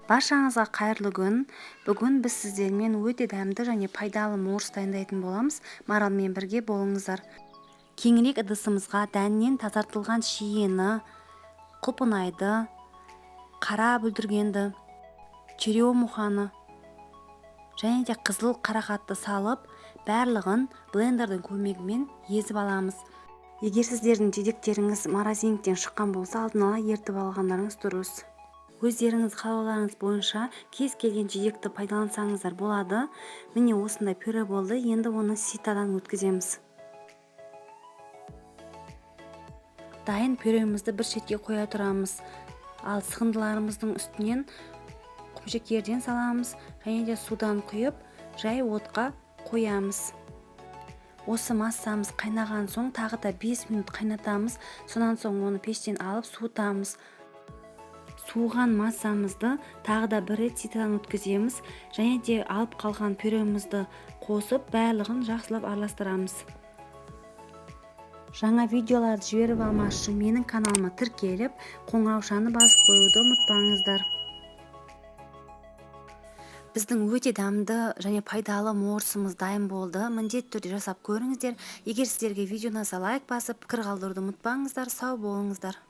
Баршаңызға қайырлы күн. Бүгін біз сіздермен өте дәмді және пайдалы морс дайындайтын боламыз. Маралмен бірге болыңыздар. Кеңірек ыдысымызға дәнінен тазартылған шиені, құлпынайды, қара бүлдіргенді, черемуханы және де қызыл қарақатты салып, барлығын блендердің көмегімен езіп аламыз. Егер сіздердің жидектеріңіз морозилктен шыққан болса, алдын ала ертіп алғандарыңыз дұрыс. Өздеріңіз қалауларыңыз бойынша кез келген жидекті пайдалансаңыздар болады. Міне осындай пюре болды. Енді оны ситадан өткіземіз. Дайын пюремізді бір шетке қоя тұрамыз. Ал сығындыларымыздың үстінен құмшекерден саламыз және де судан құйып, жай отқа қоямыз. Осы массамыз қайнаған соң тағы да 5 минут қайнатамыз. Сонан соң оны пештен алып суытамыз. Суыған массамызды тағы да бір рет ситадан өткіземіз және де алып қалған пюремізді қосып, барлығын жақсылап араластырамыз. Жаңа видеоларды жіберіп алмас үшін менің каналыма тіркеліп, қоңыраушаны басып қоюды ұмытпаңыздар. Біздің өте дәмді және пайдалы морсымыз дайын болды. Міндетті түрде жасап көріңіздер. Егер сіздерге видео ұнаса лайк басып, пікір қалдыруды ұмытпаңыздар. Сау болыңыздар.